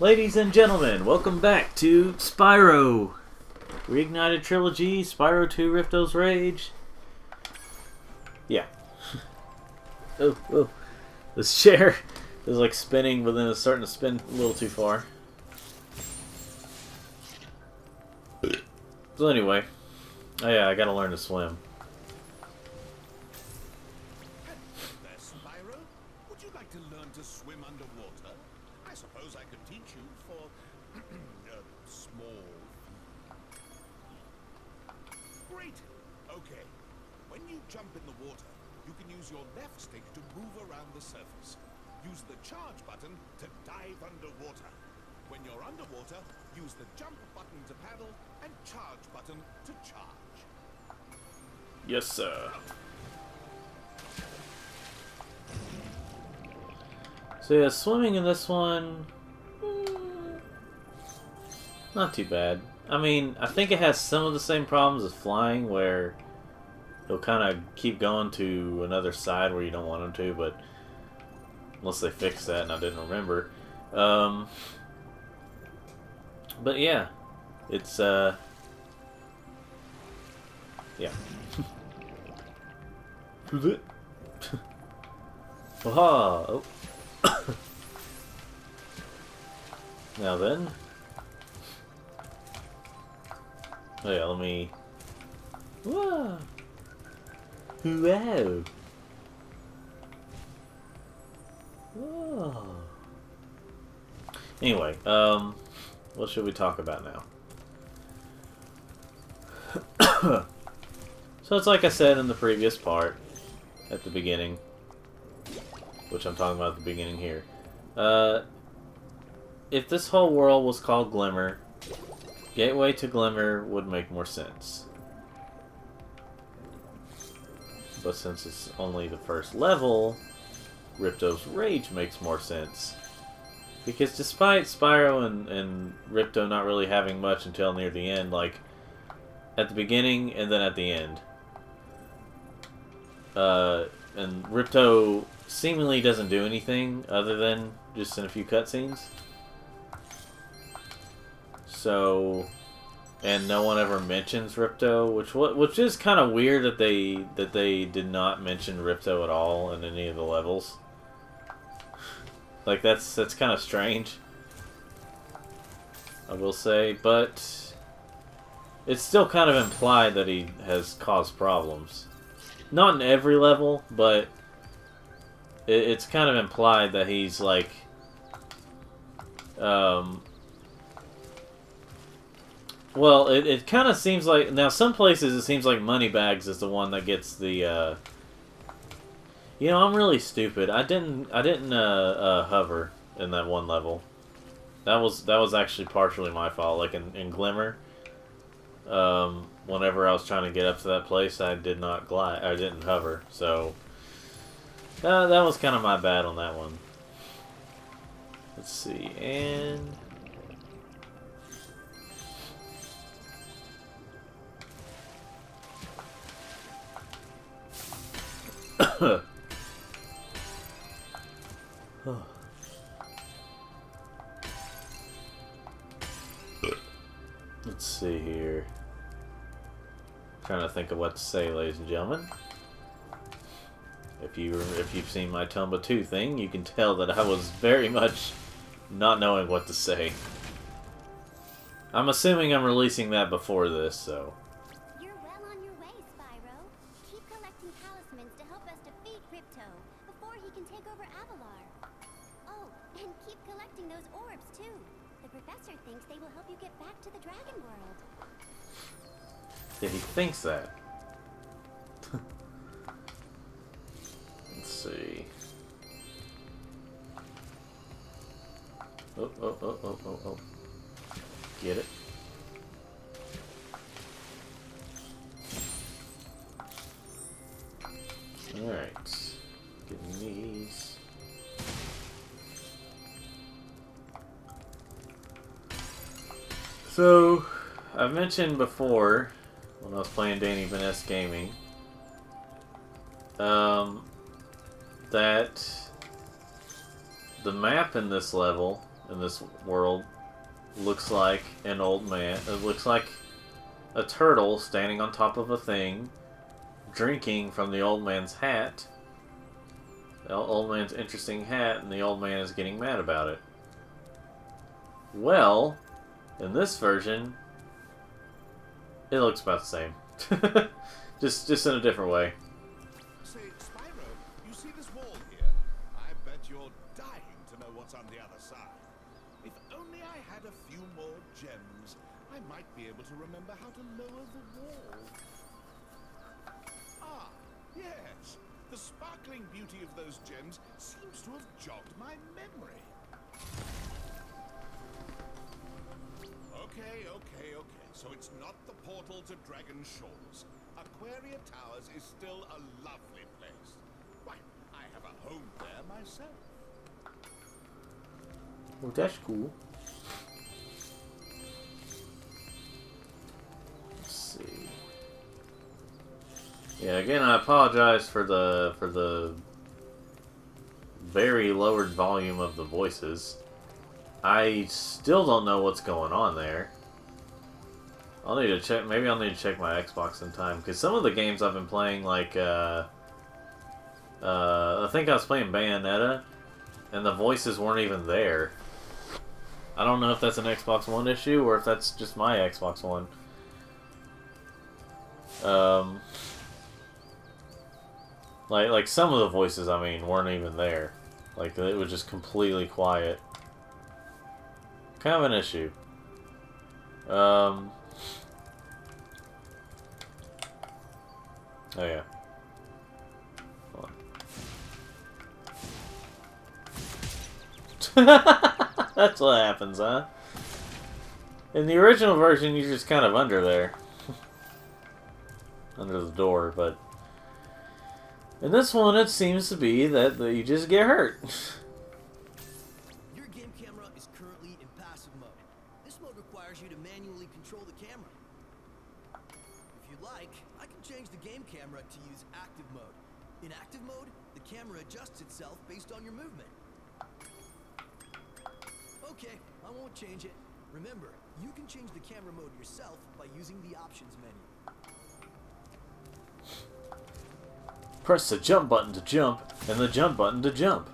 Ladies and gentlemen, welcome back to Spyro Reignited Trilogy, Spyro 2 Rifto's Rage. Yeah. Oh. This chair is like spinning, but then it's starting to spin a little too far. So anyway, oh yeah, I gotta learn to swim. There, Spyro. Would you like to learn to swim underwater? I suppose I could teach you for a small fee. Great. Okay. When you jump in the water, you can use your left stick to move around the surface. Use the charge button to dive underwater. When you're underwater, use the jump button to paddle and charge button to charge. Yes, sir. So yeah, swimming in this one, not too bad. I mean, I think it has some of the same problems as flying, where it'll kind of keep going to another side where you don't want them to, but unless they fix that and I didn't remember. But yeah, it's yeah. Who's it? Aha! Oh. Now then. Oh yeah, let me. Whoa! Whoa! Whoa! Anyway, what should we talk about now? So it's like I said in the previous part, at the beginning, which I'm talking about at the beginning here. If this whole world was called Glimmer, Gateway to Glimmer would make more sense. But since it's only the first level, Rifto's Rage makes more sense. Because despite Spyro and Rifto not really having much until near the end, like at the beginning and then at the end, and Rifto seemingly doesn't do anything other than just in a few cutscenes. So, and no one ever mentions Rifto, which is kind of weird that they did not mention Rifto at all in any of the levels. Like that's kind of strange, I will say, but it's still kind of implied that he has caused problems. Not in every level, but it's kind of implied that he's like, well, it kind of seems like, now some places it seems like Moneybags is the one that gets the, you know, I'm really stupid. I didn't hover in that one level. That was actually partially my fault. Like in Glimmer, whenever I was trying to get up to that place, I did not glide. I didn't hover. So that was kind of my bad on that one. Let's see, and let's see here. Trying to think of what to say, ladies and gentlemen. If you've seen my Tomba 2 thing, you can tell that I was very much not knowing what to say. I'm assuming I'm releasing that before this, so. You're well on your way, Spyro. Keep collecting talismans to help us defeat Rifto before he can take over Avalar. Oh, and keep collecting those orbs too. The professor thinks they will help you get back to the Dragon World. Yeah, he thinks that. Let's see. Oh. Get it? Alright. Getting these. So, I've mentioned before, when I was playing Danny Vaness Gaming, that the map in this level in this world looks like an old man. It looks like a turtle standing on top of a thing, drinking from the old man's hat. The old man's interesting hat, and the old man is getting mad about it. Well, in this version, it looks about the same. just in a different way. Say, Spyro, you see this wall here? I bet you're dying to know what's on the other side. If only I had a few more gems, I might be able to remember how to lower the wall. Ah, yes. The sparkling beauty of those gems seems to have jogged my memory. Okay. So it's not the portal to Dragon Shores. Aquaria Towers is still a lovely place. Why, I have a home there myself. Well, that's cool. Let's see. Yeah, again, I apologize for the very lowered volume of the voices. I still don't know what's going on there. I'll need to check. Maybe I'll need to check my Xbox in time, because some of the games I've been playing, like I think I was playing Bayonetta, and the voices weren't even there. I don't know if that's an Xbox One issue or if that's just my Xbox One. Like some of the voices, I mean, weren't even there. Like, it was just completely quiet. Kind of an issue. Oh yeah. Hold on. That's what happens, huh? In the original version, you're just kind of under there. Under the door, but... in this one, it seems to be that you just get hurt. Your game camera is currently in passive mode. This mode requires you to manually control the camera. If you'd like, I can change the game camera to use active mode. In active mode, the camera adjusts itself based on your movement. Okay, I won't change it. Remember, you can change the camera mode yourself by using the options menu. Press the jump button to jump, and the jump button to jump.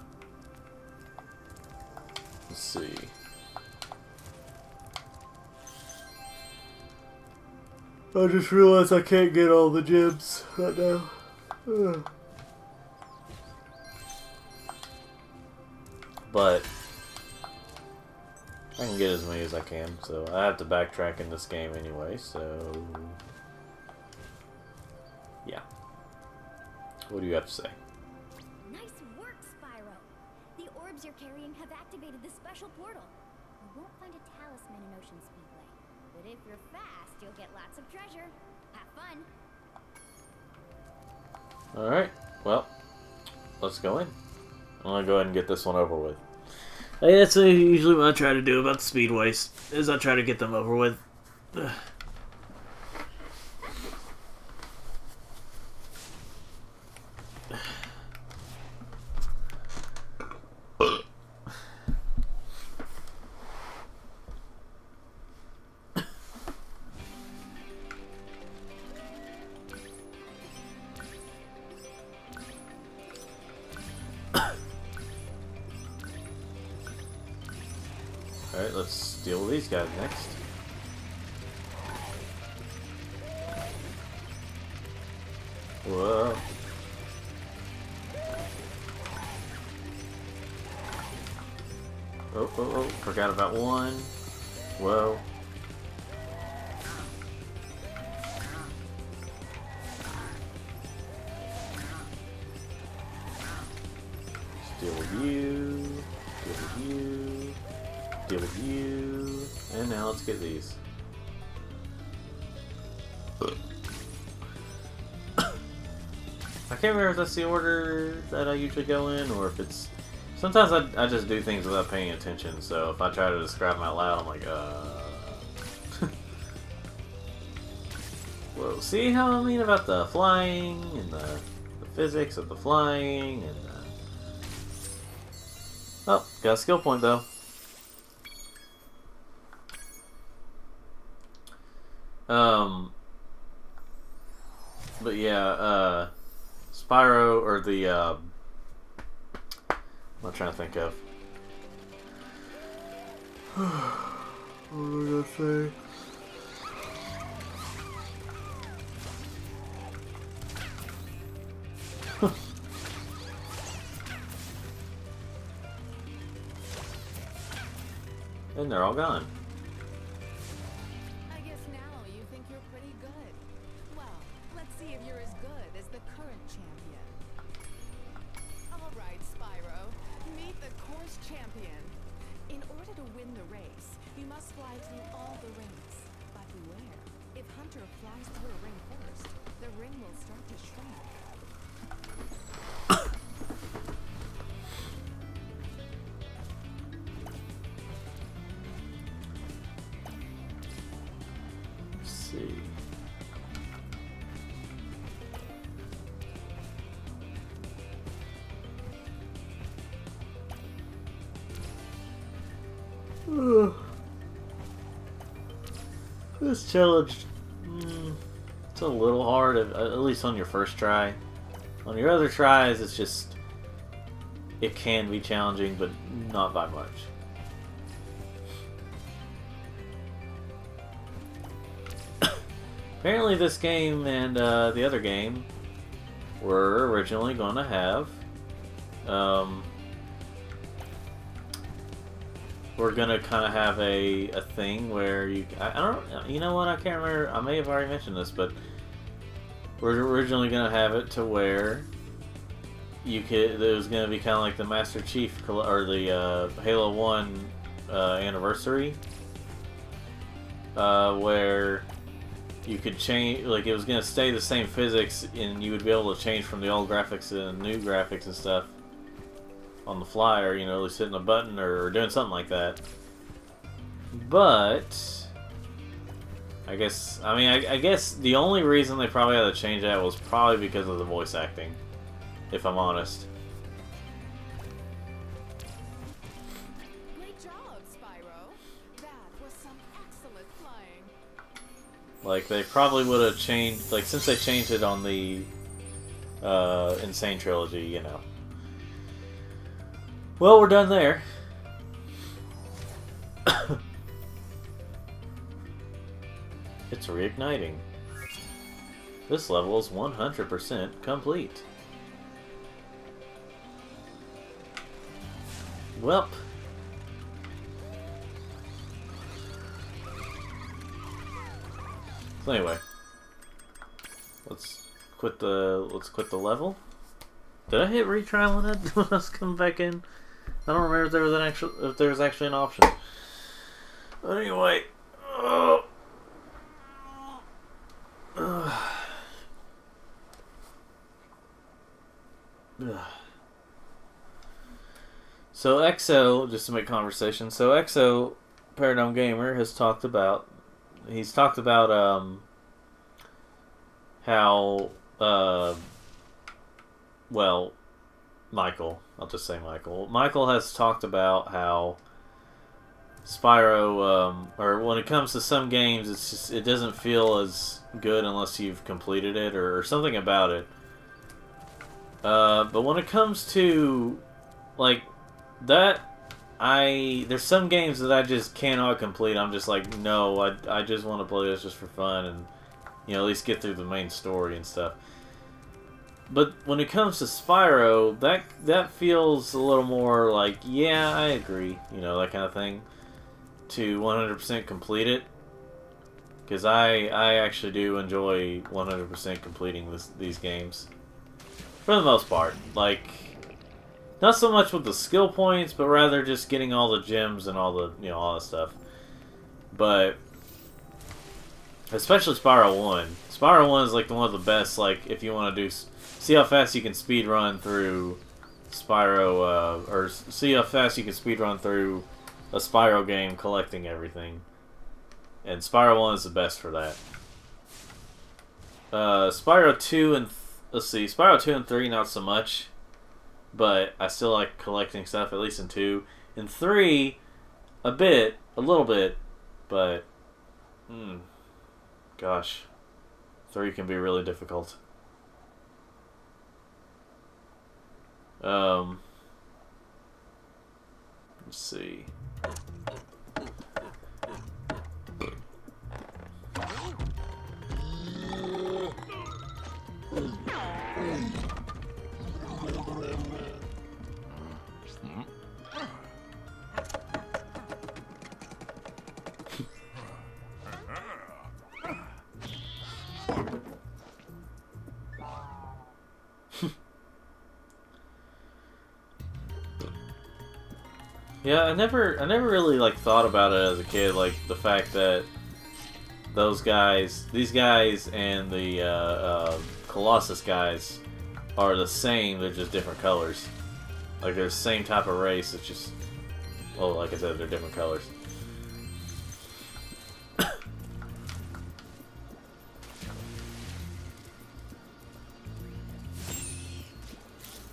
Let's see. I just realized I can't get all the gems right now. Ugh. But I can get as many as I can, so I have to backtrack in this game anyway, so yeah. What do you have to say? Nice work, Spyro. The orbs you're carrying have activated the special portal. You won't find a talisman in Ocean Speedway, but if you're fast, you'll get lots of treasure. Have fun. Alright, well, let's go in. I'm gonna go ahead and get this one over with. Hey, that's usually what I try to do about the speedways, is I try to get them over with. Ugh. Alright, let's deal with these guys next. Whoa. Oh, forgot about one. Whoa. Let's deal with you. Deal with you. Deal with you. And now let's get these. I can't remember if that's the order that I usually go in, or if it's... Sometimes I just do things without paying attention, so if I try to describe them out loud, I'm like, Well, see how I mean about the flying, and the physics of the flying, and... Oh, got a skill point, though. But yeah, Spyro, or the, what am I trying to think of? What was I gonna say? And they're all gone. I guess now you think you're pretty good. Well, let's see if you're as good as the current champion. All right, Spyro. Meet the course champion. In order to win the race, you must fly through all the rings. But beware, if Hunter flies through a ring first, the ring will start to shrink. Let's see. This challenge, it's a little hard, at least on your first try. On your other tries, it's just, it can be challenging, but not by much. Apparently this game and the other game were originally going to have, we're gonna kind of have a thing where I don't, you know what, I can't remember, I may have already mentioned this, but we're originally gonna have it to where you could, it was gonna be kind of like the Master Chief or the Halo 1 anniversary, where you could change, like it was gonna stay the same physics and you would be able to change from the old graphics to the new graphics and stuff on the fly, or, you know, at least hitting a button or doing something like that. But I guess, I mean, I guess the only reason they probably had to change that was probably because of the voice acting, if I'm honest. Great job, Spyro. That was some excellent flying. Like, they probably would have changed, like, since they changed it on the Insane Trilogy, you know. Well, we're done there. It's reigniting. This level is 100% complete. Welp. So anyway, let's quit the level. Did I hit retry on it when I was coming back in? I don't remember if there was actually an option. But anyway, so EXO, just to make conversation. So EXO, Paradigm Gamer, has talked about. He's talked about how well, Michael. I'll just say Michael. Michael has talked about how Spyro, or when it comes to some games, it's just, it doesn't feel as good unless you've completed it, or something about it. But when it comes to like that, there's some games that I just cannot complete. I'm just like, no, I just want to play this just for fun and, you know, at least get through the main story and stuff. But when it comes to Spyro, that feels a little more like, yeah, I agree, you know, that kind of thing, to 100% complete it. Because I actually do enjoy 100% completing these games. For the most part. Like, not so much with the skill points, but rather just getting all the gems and all the, you know, all that stuff. But especially Spyro 1. Spyro 1 is like one of the best, like, if you want to see how fast you can speed run through Spyro, or see how fast you can speed run through a Spyro game collecting everything. And Spyro 1 is the best for that. Spyro 2 and Spyro 2 and 3 not so much, but I still like collecting stuff, at least in 2. In 3, a little bit, but Gosh. 3 can be really difficult. Let's see. Yeah, I never really like thought about it as a kid, like the fact that these guys and the Colossus guys are the same, they're just different colors. Like they're the same type of race, it's just, well, like I said, they're different colors.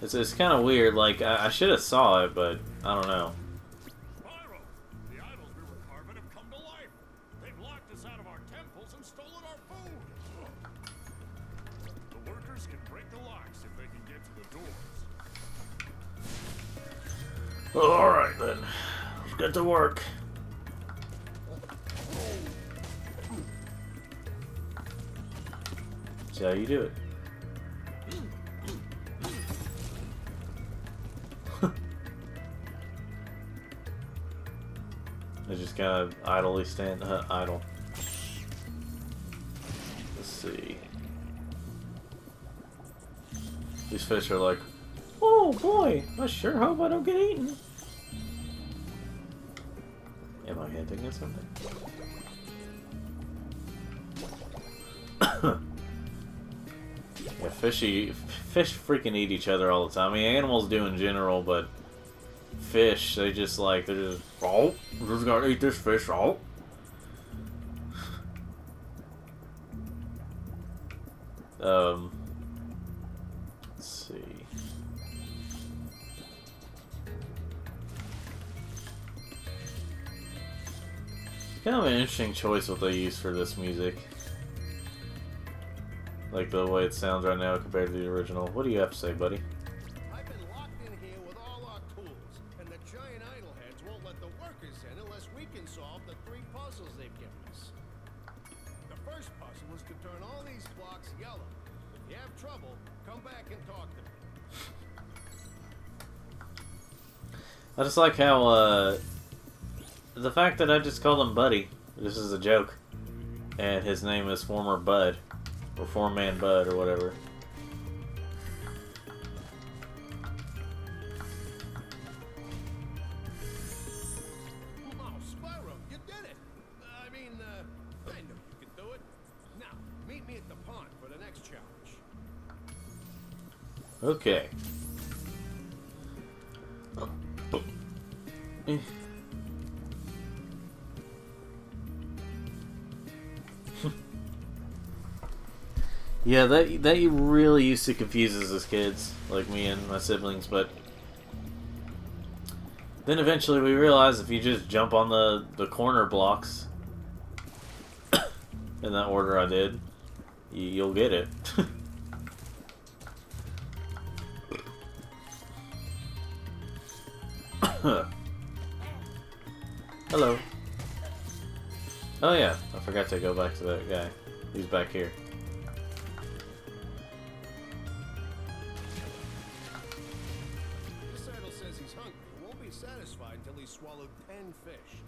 It's kind of weird, like I should have saw it, but I don't know. The idols we were carving have come to life. They've locked us out of our temples and stolen our food. The workers can break the locks if they can get to the doors. Well, alright then. Let's get to work. See how you do it. I just kind of idly stand idle. Let's see. These fish are like, oh boy, I sure hope I don't get eaten. Am I hinting at something? Yeah, fish freaking eat each other all the time. I mean, animals do in general, but fish, they're just, oh, I'm just gonna eat this fish, oh. Let's see. Kind of an interesting choice what they use for this music. Like the way it sounds right now compared to the original. What do you have to say, buddy? I've been locked in here with all our tools, and the giant idol heads won't let the workers in unless we can solve the 3 puzzles they've given us. The first puzzle is to turn all these blocks yellow. If you have trouble, come back and talk to me. I just like how, the fact that I just called him Buddy. This is a joke. And his name is Former Bud. Or Foreman Bud, or whatever. Oh, Spyro, you did it! I mean, I knew you could do it. Now, meet me at the pond for the next challenge. Okay. Yeah, that really used to confuse us as kids, like me and my siblings, but then eventually we realized if you just jump on the corner blocks in that order I did, you'll get it. Hello. Oh yeah, I forgot to go back to that guy. He's back here. This idol says he's hungry and won't be satisfied until he's swallowed 10 fish.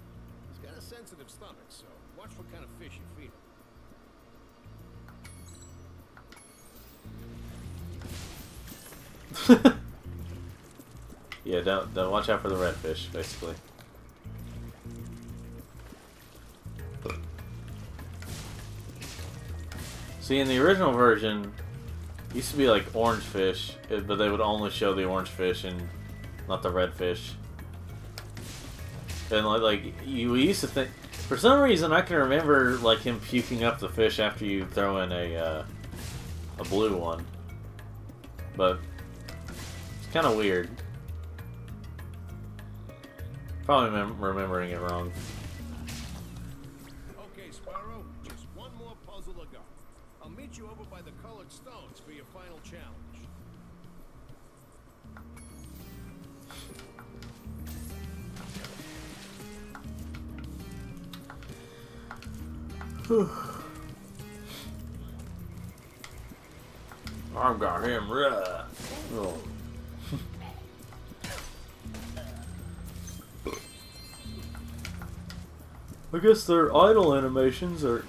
He's got a sensitive stomach, so watch what kind of fish you feed him. Yeah, don't watch out for the redfish, basically. See, in the original version, it used to be like orange fish, but they would only show the orange fish and not the red fish. And like you used to think, for some reason, I can remember like him puking up the fish after you throw in a blue one, but it's kind of weird. Probably remembering it wrong. Okay, Spyro, just one more puzzle I'll meet you over by the colored stones for your final challenge. I got him right. Oh. I guess their idle animations are.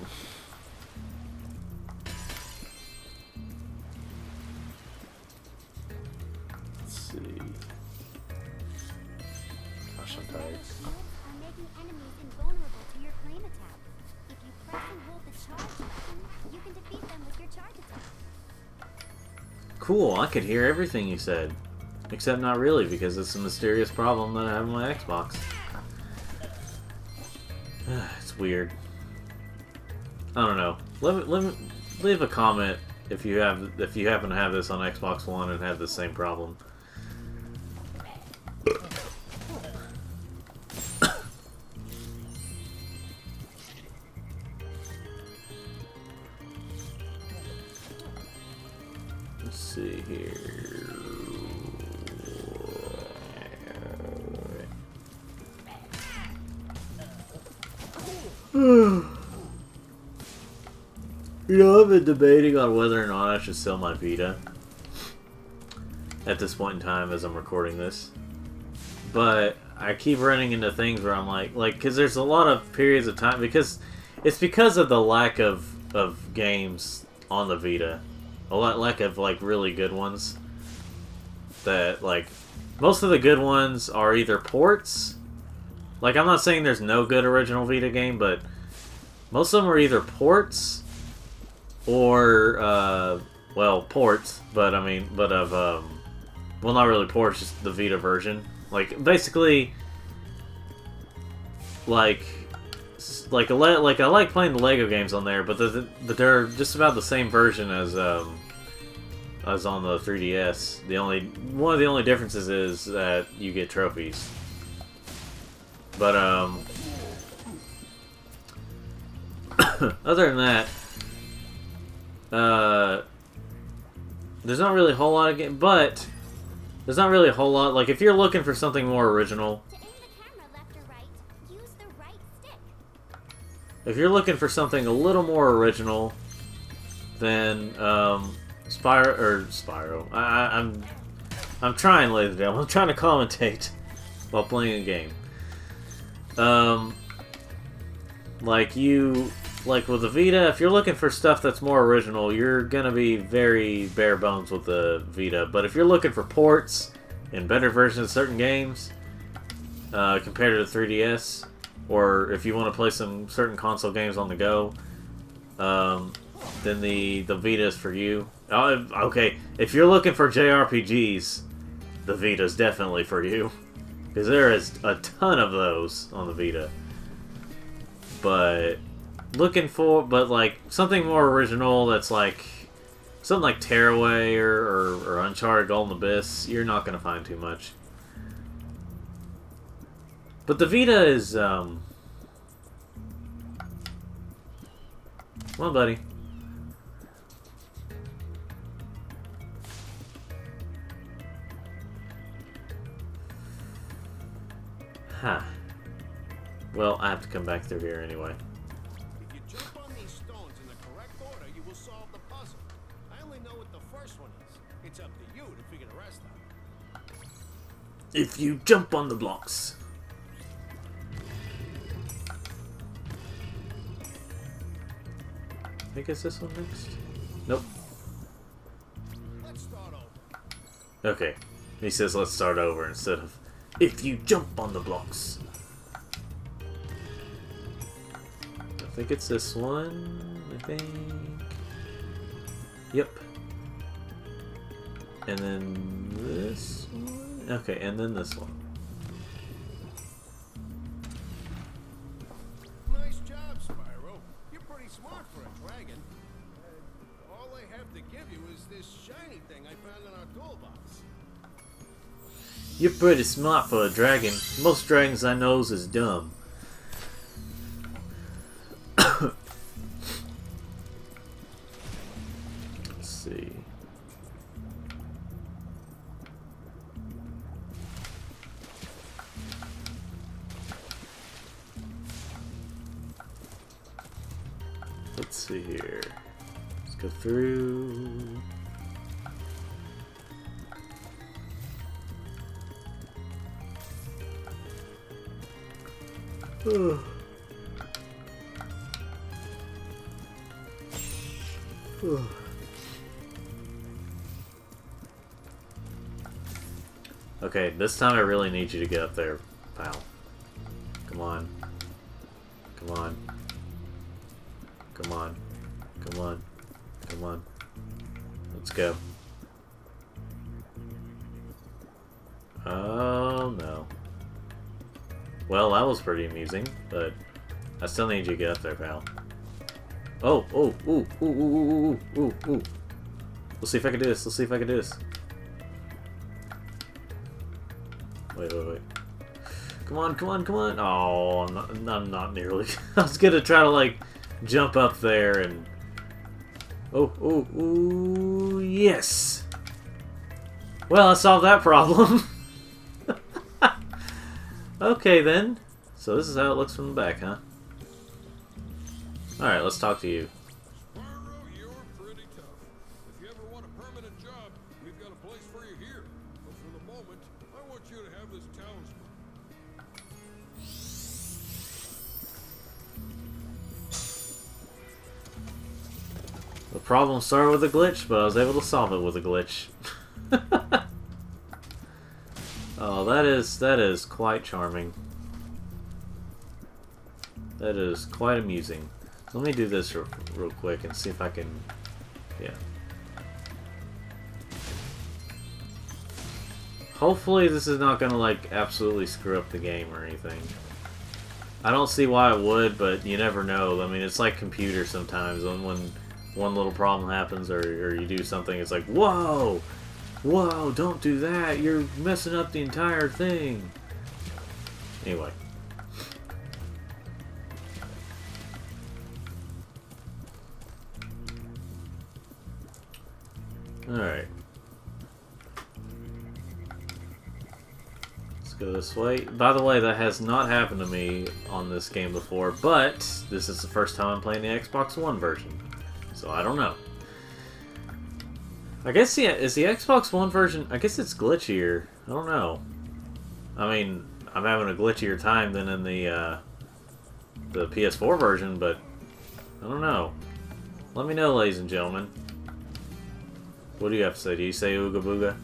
Let's see. Gosh, I'm tired. Shields are making enemies invulnerable to your flame attack. If you press and hold the charge button, you can defeat them with your charge attack. Cool, I could hear everything you said. Except not really, because it's a mysterious problem that I have on my Xbox. It's weird. I don't know. Let me leave a comment if you happen to have this on Xbox One and have the same problem. Let's see here. You know, I've been debating on whether or not I should sell my Vita at this point in time as I'm recording this. But I keep running into things where I'm like, because there's a lot of periods of time, because of the lack of games on the Vita. Lack of, like, really good ones. That, like, most of the good ones are either ports. Like, I'm not saying there's no good original Vita game, but most of them are either ports or, well, ports, but I mean, well, not really ports, just the Vita version. Like, basically, like I like playing the Lego games on there, but they're just about the same version as on the 3DS. One of the only differences is that you get trophies. But, other than that, there's not really a whole lot of game, but there's not really a whole lot. Like, if you're looking for something more original, To aim the camera left or right, use the right stick. if you're looking for something a little more original, then Spyro. I'm trying, ladies and gentlemen. I'm trying to commentate while playing a game. Like with the Vita, if you're looking for stuff that's more original, you're gonna be very bare bones with the Vita. But if you're looking for ports and better versions of certain games, compared to the 3DS, or if you want to play some certain console games on the go, then the Vita is for you. Okay, if you're looking for JRPGs, the Vita is definitely for you. Because there is a ton of those on the Vita. But like something more original that's like something like Tearaway or Uncharted Golden Abyss, you're not gonna find too much. But the Vita is come on, buddy. Huh. Well, I have to come back through here anyway. If you jump on these stones in the correct order, you will solve the puzzle. I only know what the first one is. It's up to you to figure the rest out. If you jump on the blocks. I think it's this one next. Nope. Let's start over. Okay. He says let's start over instead of if you jump on the blocks. I think it's this one, I think. Yep. And then this one. Okay, and then this one. Nice job, Spyro. You're pretty smart for a dragon. All I have to give you is this shiny thing I found in our toolbox. You're pretty smart for a dragon. Most dragons I knows is dumb. Let's see here. Let's go through. Okay, this time I really need you to get up there, pal. Come on. Come on. Come on. Come on. Come on. Let's go. Oh, no. Well, that was pretty amusing, but I still need you to get up there, pal. Oh, oh, ooh, ooh, ooh, ooh, ooh, ooh, ooh. Let's see if I can do this. Let's see if I can do this. Wait, wait, wait. Come on, come on, come on. Oh, I'm not nearly. I was gonna try to, like, jump up there and... Oh, oh, ooh, yes! Well, I solved that problem. Okay, then. So this is how it looks from the back, huh? Alright, let's talk to you. Spyro, you're pretty tough. If you ever want a permanent job, we've got a place for you here. But for the moment, I want you to have this talisman. The problem started with a glitch, but I was able to solve it with a glitch. Oh, that is quite charming. That is quite amusing. Let me do this real quick and see if I can... Yeah. Hopefully this is not gonna, like, absolutely screw up the game or anything. I don't see why it would, but you never know. I mean, it's like computers sometimes. When one little problem happens or you do something, it's like, whoa! Whoa, don't do that! You're messing up the entire thing! Anyway. Alright. Let's go this way. By the way, that has not happened to me on this game before, but this is the first time I'm playing the Xbox One version. So I don't know. I guess, yeah, is the Xbox One version... I guess it's glitchier. I don't know. I mean, I'm having a glitchier time than in the PS4 version, but... I don't know. Let me know, ladies and gentlemen. What do you have to say? Do you say ooga booga?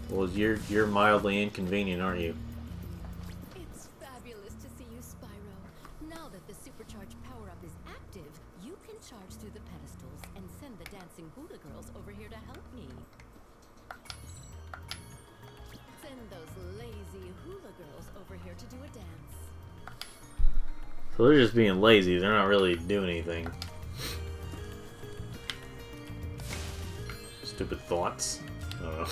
Well, you're mildly inconvenient, aren't you? It's fabulous to see you, Spyro. Now that the supercharged power-up is active, you can charge through the pedestals and send the dancing Hula girls over here to help me. Send those lazy Hula girls over here to do a dance. So they're just being lazy. They're not really doing anything. Stupid thoughts. I don't know.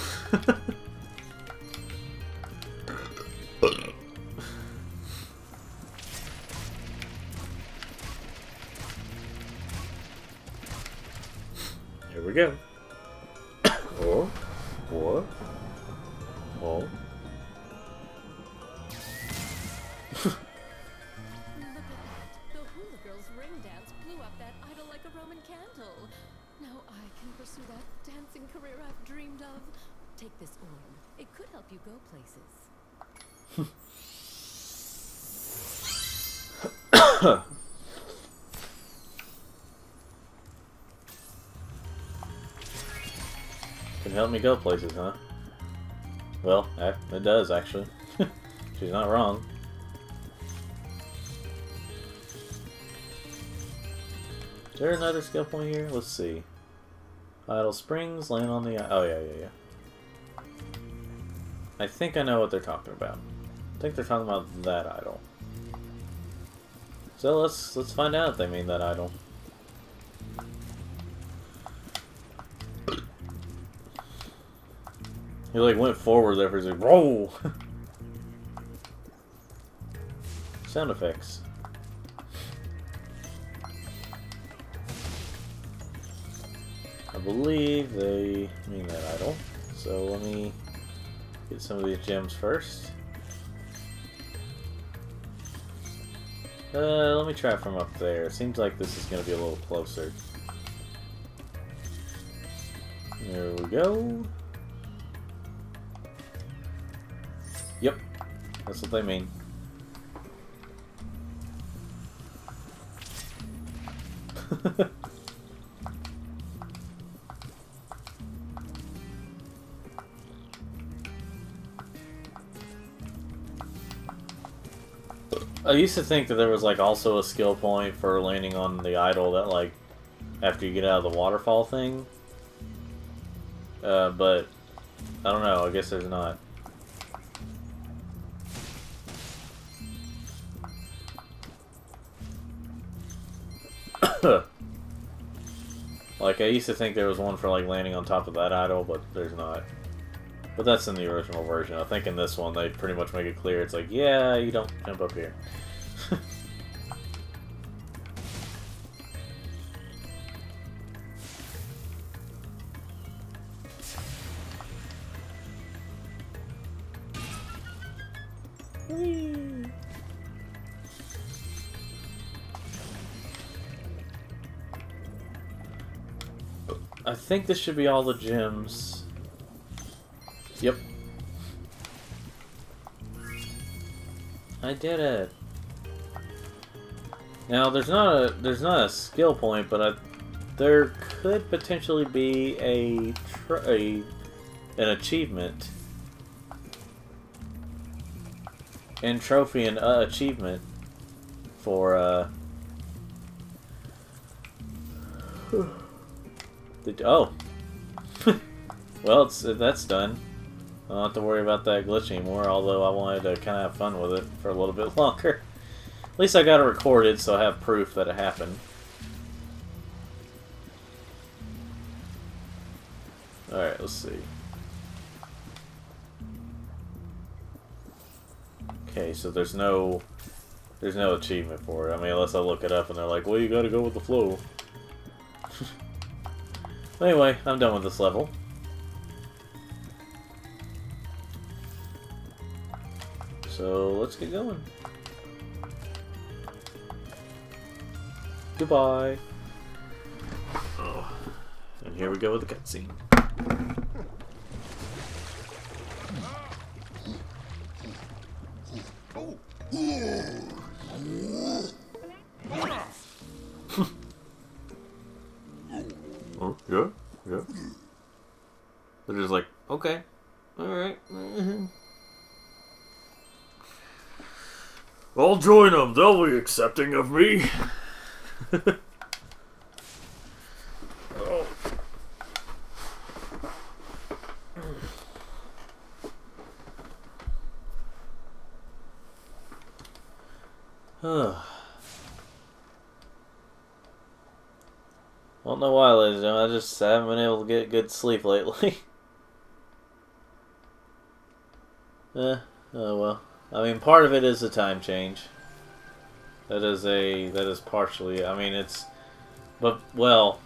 Here we go. Oh, what? Oh. Look at that. The Hula girls' ring dance blew up that idol like a Roman candle. Now I can pursue that dancing career I've dreamed of. Take this orb. It could help you go places. Can help me go places, huh? Well, it does, actually. She's not wrong. Is there another skill point here? Let's see. Idle Springs, land on the... Oh, yeah. I think I know what they're talking about. I think they're talking about that idol. So let's find out if they mean that idol. He like went forward there for his like, roll. Sound effects. I believe they mean that idol. So let me get some of these gems first. Let me try from up there. Seems like this is going to be a little closer. There we go. Yep, that's what they mean. I used to think that there was like also a skill point for landing on the idol that like after you get out of the waterfall thing. But I don't know, I guess there's not. Like, I used to think there was one for, like, landing on top of that idol, but there's not. But that's in the original version. I think in this one, they pretty much make it clear. It's like, yeah, you don't jump up here. I think this should be all the gems. Yep. I did it. Now there's not a skill point, but there could potentially be an achievement and trophy and achievement for oh. Well, that's done. I don't have to worry about that glitch anymore, although I wanted to kind of have fun with it for a little bit longer. At least I got it recorded, so I have proof that it happened. Alright, let's see. Okay, so there's no achievement for it. I mean, unless I look it up and they're like, well, you gotta go with the flow. Anyway, I'm done with this level. So, let's get going. Goodbye. Oh, and here we go with the cutscene. Oh, yeah, yeah. They're just like, okay, alright. I'll join them, they'll be accepting of me. Oh. I don't know why, ladies and gentlemen, I just haven't been able to get good sleep lately. Oh well. I mean, part of it is a time change. That is partially, I mean, but, well,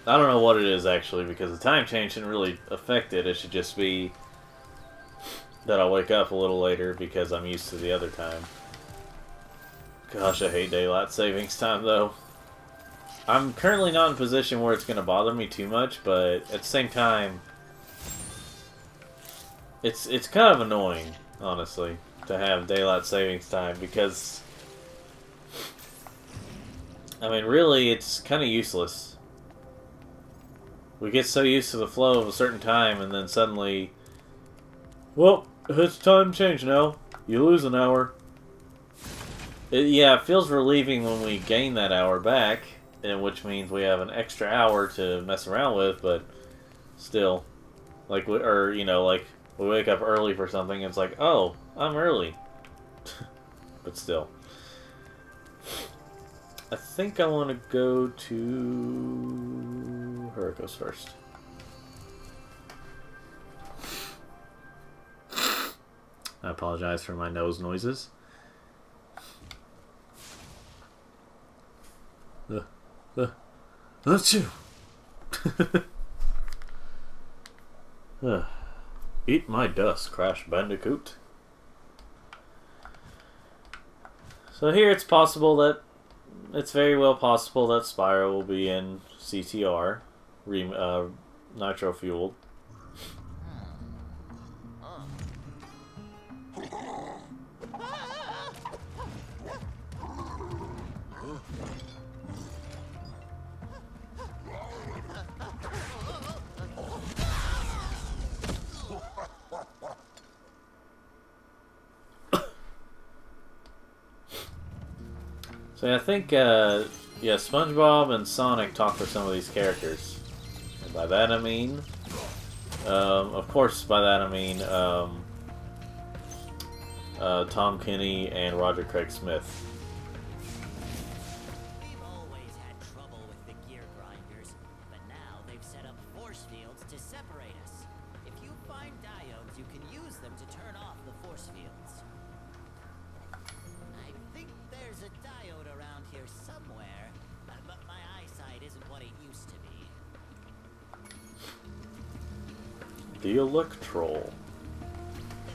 I don't know what it is actually, because the time change shouldn't really affect it. It should just be that I wake up a little later because I'm used to the other time. Gosh, I hate daylight savings time, though. I'm currently not in a position where it's going to bother me too much, but at the same time, it's kind of annoying, honestly, to have daylight savings time, because, I mean, really, it's kind of useless. We get so used to the flow of a certain time, and then suddenly, well, it's time change now. You lose an hour. Yeah, it feels relieving when we gain that hour back, and which means we have an extra hour to mess around with, but still, like, you know, like, we wake up early for something, and it's like, oh, I'm early. But still. I think I want to go to Hurricos first. I apologize for my nose noises. That's you. Eat my dust, Crash Bandicoot. So here it's possible that it's very well possible that Spyro will be in CTR, nitro fueled. So I think, yeah, SpongeBob and Sonic talk for some of these characters. And by that I mean, of course, by that I mean, Tom Kenny and Roger Craig Smith. We've always had trouble with the gear grinders, but now they've set up force fields to separate us. If you find diodes, you can use them to turn off the force fields. I think there's a diode around here somewhere, but my eyesight isn't what it used to be. The Electrol.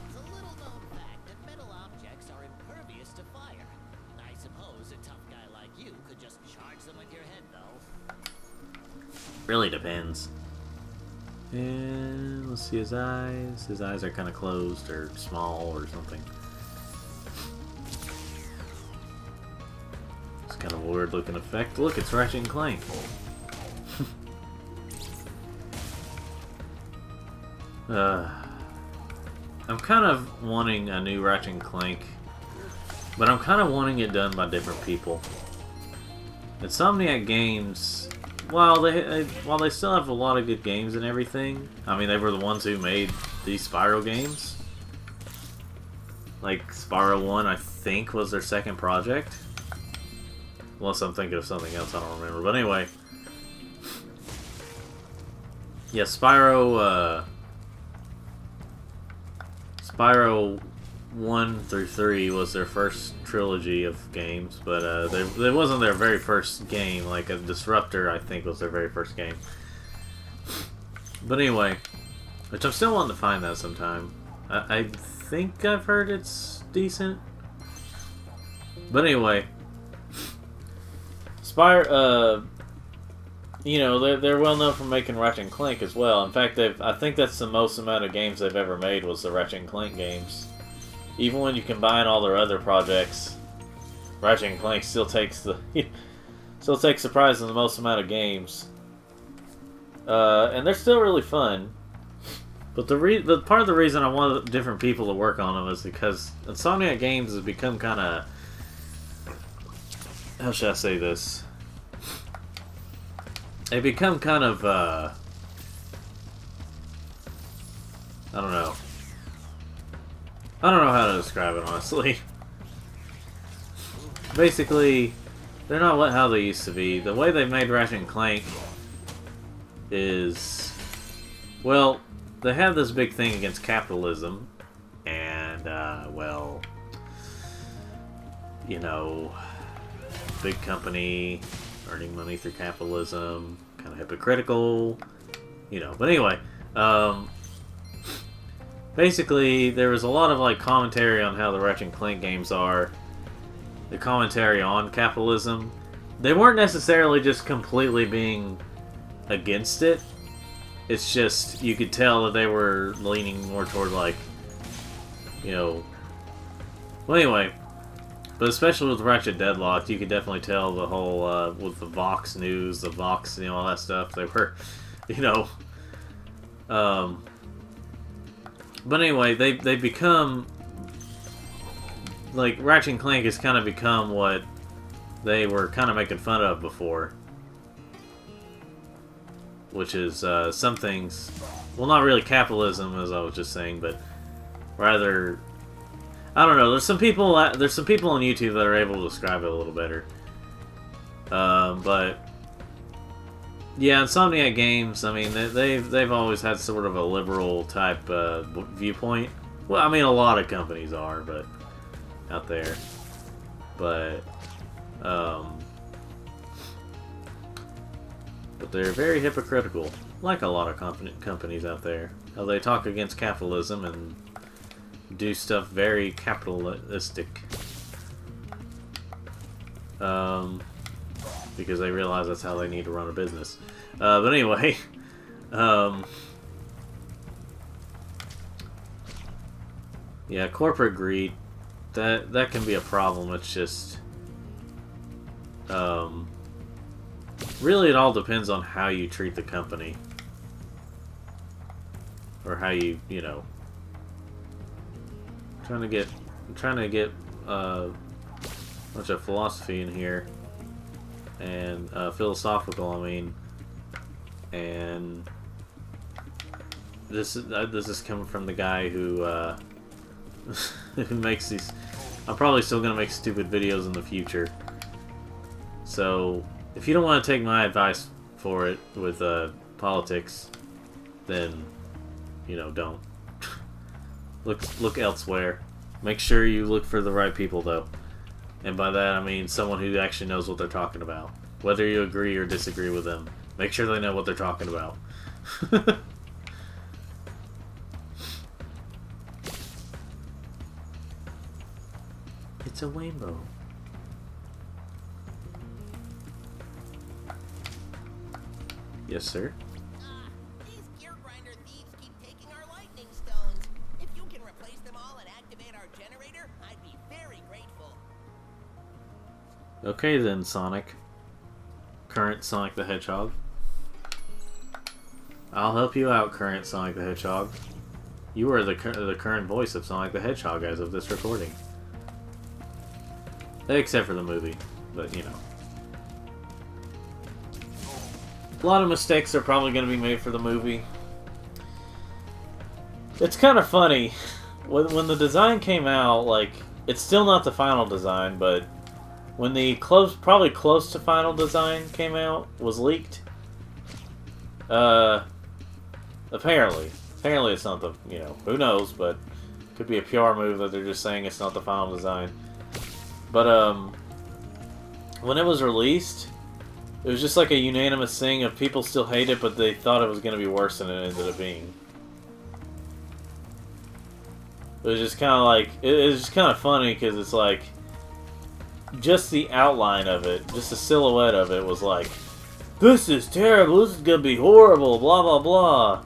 It's a little known fact that metal objects are impervious to fire. I suppose a tough guy like you could just charge them with your head, though. Really depends. And let's see his eyes. His eyes are kind of closed or small or something. It's kind of a weird looking effect. Look, it's Ratchet and Clank. I'm kind of wanting a new Ratchet and Clank, but I'm kind of wanting it done by different people. Insomniac Games, while they still have a lot of good games and everything, I mean, they were the ones who made these Spyro games. Like, Spyro 1, I think, was their second project. Unless I'm thinking of something else, I don't remember. But anyway. Yeah, Spyro 1 through 3 was their first trilogy of games, but it wasn't their very first game. Like a Disruptor, I think, was their very first game. But anyway, which I'm still wanting to find that sometime. I think I've heard it's decent. But anyway, Spyro, you know, they're well known for making Ratchet and Clank as well. In fact, I think that's the most amount of games they've ever made was the Ratchet and Clank games. Even when you combine all their other projects, Ratchet and Clank still takes the prize in the most amount of games. And they're still really fun. But the part of the reason I want different people to work on them is because Insomniac Games has become kind of, how should I say this? They become kind of, I don't know. I don't know how to describe it, honestly. Basically, they're not how they used to be. The way they've made Ratchet and Clank is, well, they have this big thing against capitalism, and, well, you know, big company earning money through capitalism, kind of hypocritical, you know. But anyway, basically, there was a lot of like commentary on how the Ratchet and Clank games are. The commentary on capitalism. They weren't necessarily just completely being against it. It's just you could tell that they were leaning more toward like, you know. Well, anyway. But especially with Ratchet Deadlocked, you could definitely tell the whole, with the Vox News, the Vox, you know, all that stuff, they were, you know, but anyway, they become, like, Ratchet and Clank has kind of become what they were kind of making fun of before, which is, some things, well, not really capitalism, as I was just saying, but rather, I don't know. There's some people on YouTube that are able to describe it a little better. But yeah, Insomniac Games. I mean, they've always had sort of a liberal type viewpoint. Well, I mean, a lot of companies are, but out there. But they're very hypocritical, like a lot of companies out there. How they talk against capitalism and do stuff very capitalistic. because they realize that's how they need to run a business. But anyway, yeah, corporate greed, that can be a problem. It's just, really it all depends on how you treat the company. Or how you know, trying to get bunch of philosophy in here, and philosophical. I mean, and this is coming from the guy who who makes these. I'm probably still gonna make stupid videos in the future. So if you don't want to take my advice for it with politics, then you know, don't. Look elsewhere. Make sure you look for the right people, though. And by that, I mean someone who actually knows what they're talking about. Whether you agree or disagree with them, make sure they know what they're talking about. It's a rainbow. Yes, sir. These gear grinder thieves keep taking our lightning stones. If you can replace them all and activate our generator, I'd be very grateful. Okay then, Sonic. Current Sonic the Hedgehog. I'll help you out, current Sonic the Hedgehog. You are the current voice of Sonic the Hedgehog as of this recording. Except for the movie, but you know. A lot of mistakes are probably going to be made for the movie. It's kind of funny. When the design came out, like, it's still not the final design, but when the probably close to final design came out, was leaked, apparently it's not the, you know, who knows, but it could be a PR move that they're just saying it's not the final design. But, when it was released, it was just like a unanimous thing of people still hate it, but they thought it was going to be worse than it ended up being. It was just kind of like, it was just kind of funny because it's like, just the outline of it, just the silhouette of it was like, this is terrible, this is going to be horrible, blah blah blah.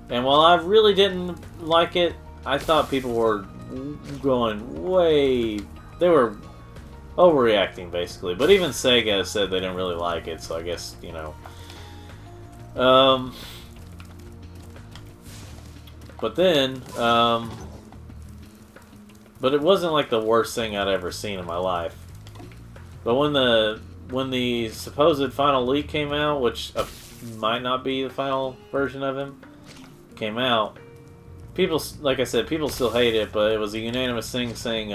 And while I really didn't like it, I thought people were going they were overreacting, basically. But even Sega said they didn't really like it, so I guess, you know. But then, but it wasn't like the worst thing I'd ever seen in my life. But when the supposed final leak came out, which might not be the final version of him, came out, people, like I said, people still hate it, but it was a unanimous thing saying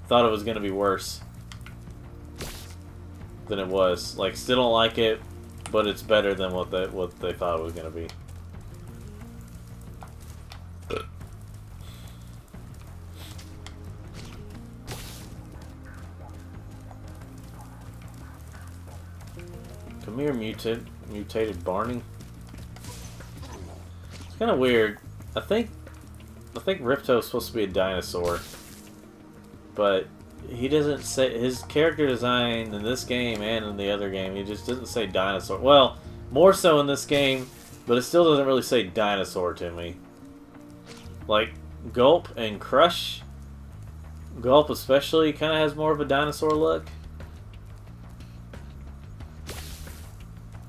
thought it was going to be worse than it was. Like, still don't like it, but it's better than what they thought it was going to be. Come here, mutated Barney. It's kind of weird. I think Ripto's supposed to be a dinosaur, but he doesn't say, his character design in this game and in the other game, he just doesn't say dinosaur. Well, more so in this game, but it still doesn't really say dinosaur to me. Like, Gulp and Crush, Gulp especially, kind of has more of a dinosaur look.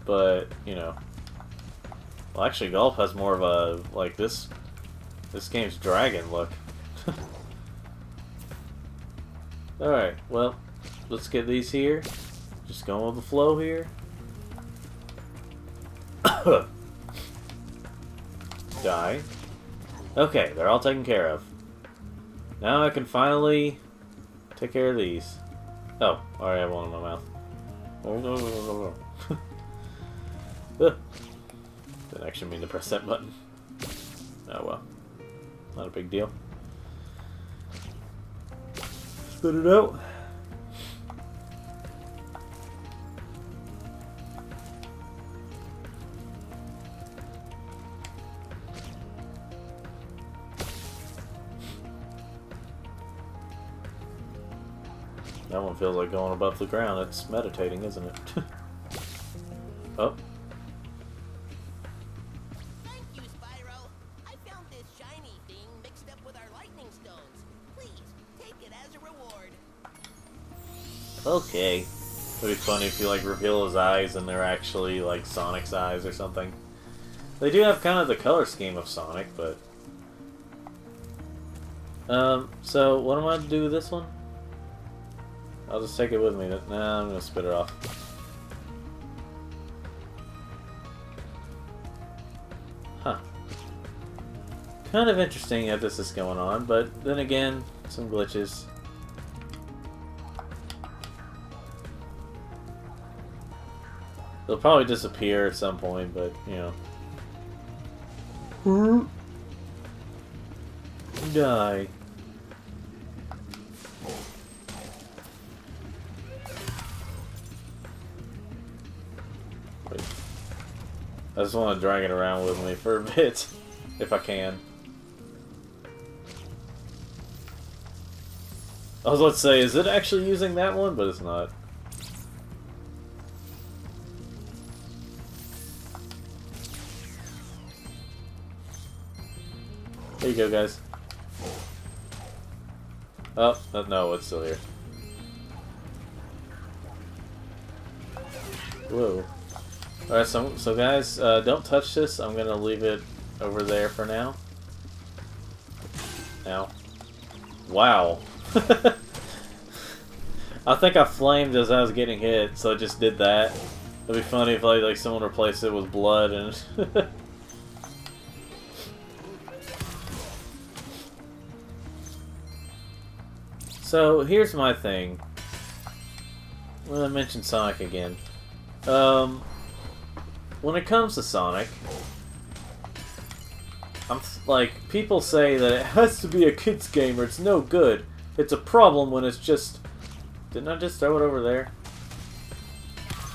But, you know. Well, actually, Gulp has more of a, like, this game's dragon look. Alright, well, let's get these here. Just going with the flow here. Die. Okay, they're all taken care of. Now I can finally take care of these. Oh, I already have one in my mouth. Didn't actually mean to press that button. Oh well. Not a big deal. Spit it out. That one feels like going above the ground. It's meditating, isn't it? Oh. Thank you, Spyro. I found this shiny thing mixed up with our lightning stones. Please, take it as a reward. Okay. It'd be funny if you like reveal his eyes and they're actually like Sonic's eyes or something. They do have kind of the color scheme of Sonic, but... so what am I to do with this one? I'll just take it with me. Nah, I'm gonna spit it off. Huh. Kind of interesting that this is going on, but then again, some glitches. They'll probably disappear at some point, but, you know. Die. Wait. I just want to drag it around with me for a bit, if I can. I was about to say, is it actually using that one? But it's not. There you go, guys. Oh, no, it's still here. Whoa. Alright, so guys, don't touch this. I'm gonna leave it over there for now. Now. Wow. I think I flamed as I was getting hit, so I just did that. It'd be funny if like someone replaced it with blood and... So, here's my thing. I'm gonna mention Sonic again. When it comes to Sonic, like, people say that it has to be a kid's game or it's no good. It's a problem when it's just... Didn't I just throw it over there?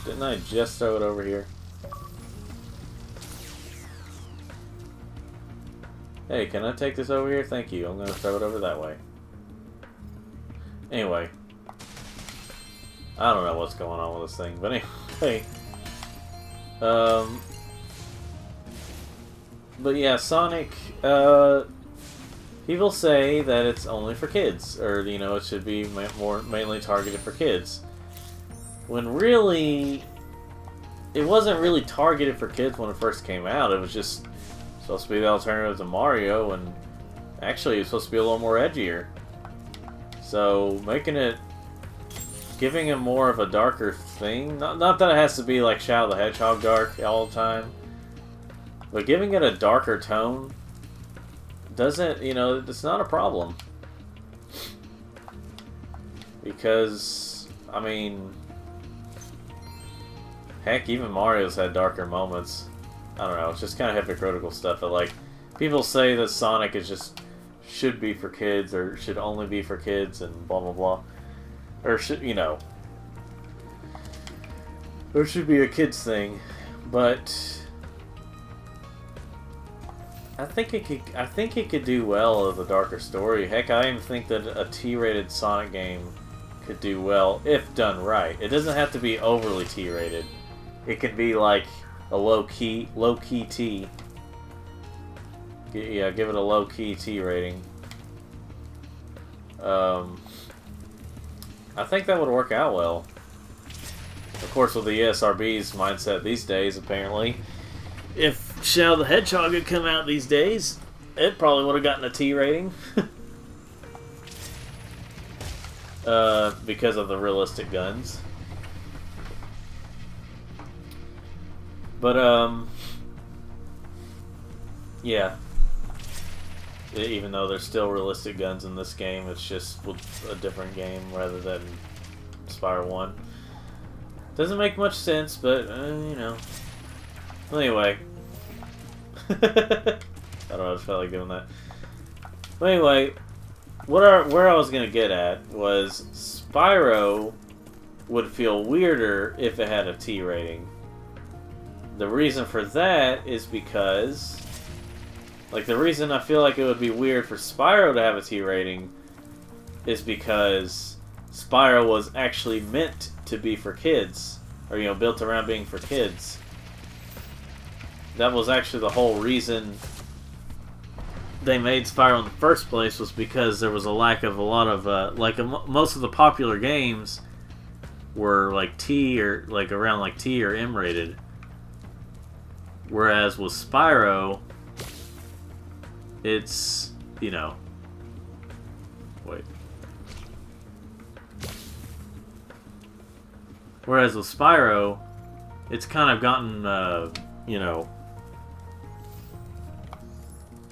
Didn't I just throw it over here? Hey, can I take this over here? Thank you. I'm gonna throw it over that way. Anyway. I don't know what's going on with this thing, but anyway. But yeah, Sonic, people say that it's only for kids, or, you know, it should be mainly targeted for kids. When really, it wasn't really targeted for kids when it first came out. It was just supposed to be the alternative to Mario, and actually it's supposed to be a little more edgier. So, making it, giving it more of a darker thing, not that it has to be like Shadow the Hedgehog dark all the time, but giving it a darker tone doesn't, you know, it's not a problem. Because, I mean, heck, even Mario's had darker moments. I don't know, it's just kind of hypocritical stuff that, like, people say that Sonic is just, should be for kids, or should only be for kids, and blah blah blah. Or should, you know, or should be a kids thing. But I think it could do well as a darker story. Heck, I even think that a T-rated Sonic game could do well if done right. It doesn't have to be overly T-rated. It could be like a low-key T. Yeah, give it a low-key T rating. I think that would work out well. Of course, with the ESRB's mindset these days, apparently, if Shadow the Hedgehog had come out these days, it probably would have gotten a T rating. Because of the realistic guns. But, yeah. Even though there's still realistic guns in this game, it's just a different game rather than Spyro 1. Doesn't make much sense, but, you know. Well, anyway. I don't know, I just felt like doing that. But anyway, where I was going to get at was Spyro would feel weirder if it had a T rating. The reason for that is because... Like, the reason I feel like it would be weird for Spyro to have a T rating is because Spyro was actually meant to be for kids, or built around being for kids. That was actually the whole reason they made Spyro in the first place, was because there was a lack of a lot of most of the popular games were like T or like around like T or M rated, whereas with Spyro, it's wait. Whereas with Spyro, it's kind of gotten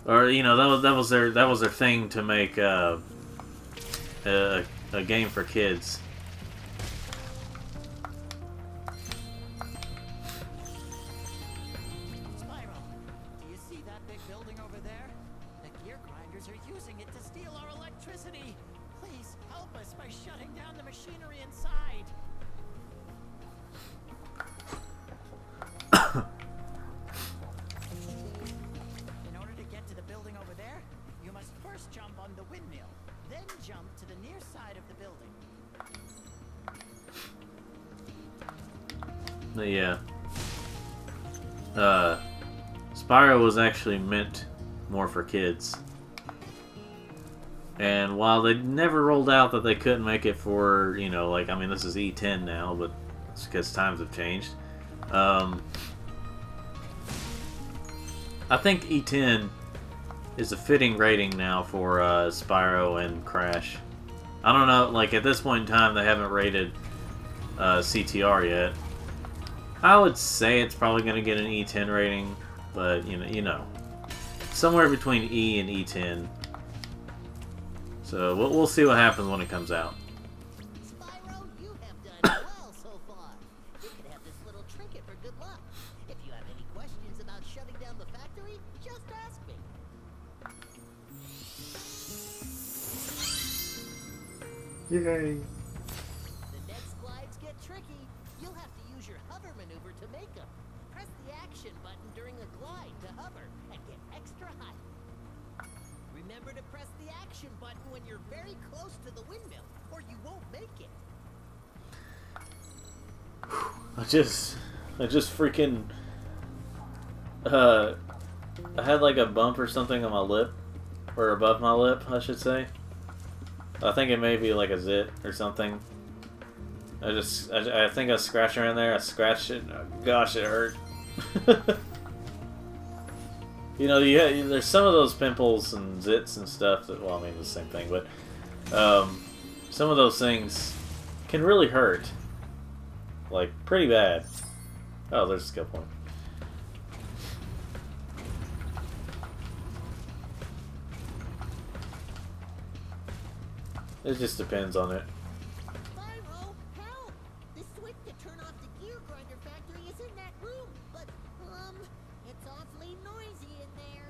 or that was their thing to make a game for kids. Spyro, do you see that big building over there? The gear grinders are using it to steal our electricity. Please help us by shutting down the machinery inside. In order to get to the building over there, you must first jump on the windmill, then jump to the near side of the building. Yeah. Spyro was actually meant more for kids. And while they never rolled out that they couldn't make it for, this is E10 now, but it's because times have changed. I think E10 is a fitting rating now for Spyro and Crash. I don't know, at this point in time, they haven't rated CTR yet. I would say it's probably going to get an E10 rating, but, somewhere between E and E10. So we'll see what happens when it comes out. Spyro, you have done well so far. You can have this little trinket for good luck. If you have any questions about shutting down the factory, just ask me. Yay! The next glides get tricky. You'll have to use your hover maneuver to make them. Press the action button during a glide to hover and get extra height. Remember to press the action button when you're very close to the windmill, or you won't make it. I just freaking I had like a bump or something on my lip, or above my lip, I should say. I think it may be like a zit or something. I think I scratched around there. I scratched it. Oh, gosh, it hurt. There's some of those pimples and zits and stuff that, well, I mean, the same thing, but some of those things can really hurt. Like, pretty bad. Oh, there's a skill point. It just depends on it. Spyro, help! The switch to turn off the gear grinder factory is in that room, but, it's awfully noisy in there.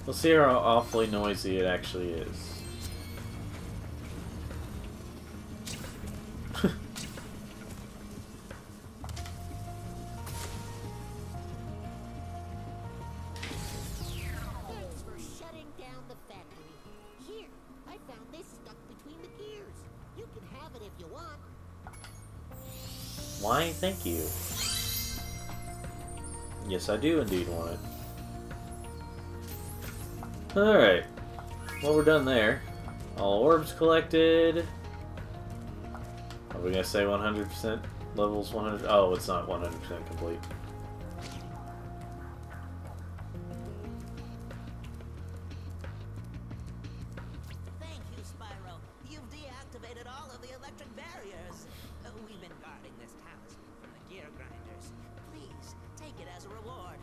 We'll see how awfully noisy it actually is. Thanks for shutting down the factory. Here, I found this stuck between the gears. You can have it if you want. Why, thank you. Yes, I do indeed want it. Alright. Well, we're done there. All orbs collected. Are we gonna say 100% levels 100? Oh, it's not 100% complete. Thank you, Spyro. You've deactivated all of the electric barriers. We've been guarding this talisman from the gear grinders. Please, take it as a reward.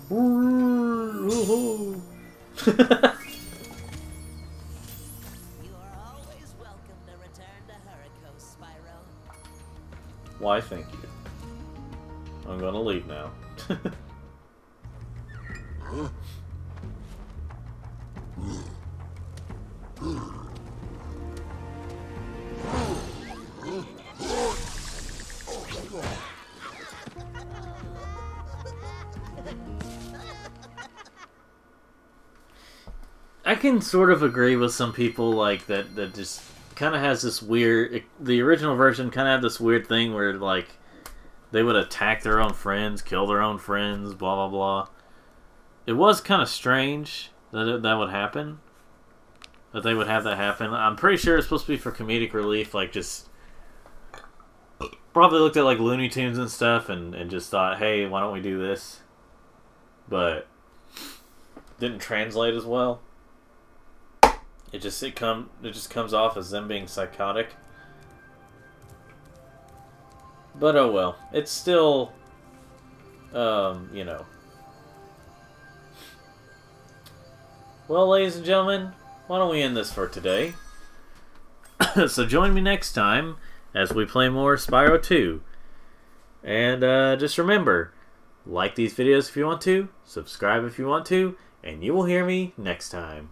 You are always welcome to return to Hurricos, Spyro. Why, thank you. I'm gonna leave now. I can sort of agree with some people like that just kind of has this weird... The original version kind of had this weird thing where, like, they would attack their own friends, kill their own friends, blah, blah, blah. It was kind of strange that that would happen. That they would have that happen. I'm pretty sure it's supposed to be for comedic relief, like, just... Probably looked at, like, Looney Tunes and stuff and just thought, hey, why don't we do this? But... didn't translate as well. It just comes off as them being psychotic. But oh well. It's still you know. Well, ladies and gentlemen, why don't we end this for today? So join me next time as we play more Spyro 2. And just remember, like these videos if you want to, subscribe if you want to, and you will hear me next time.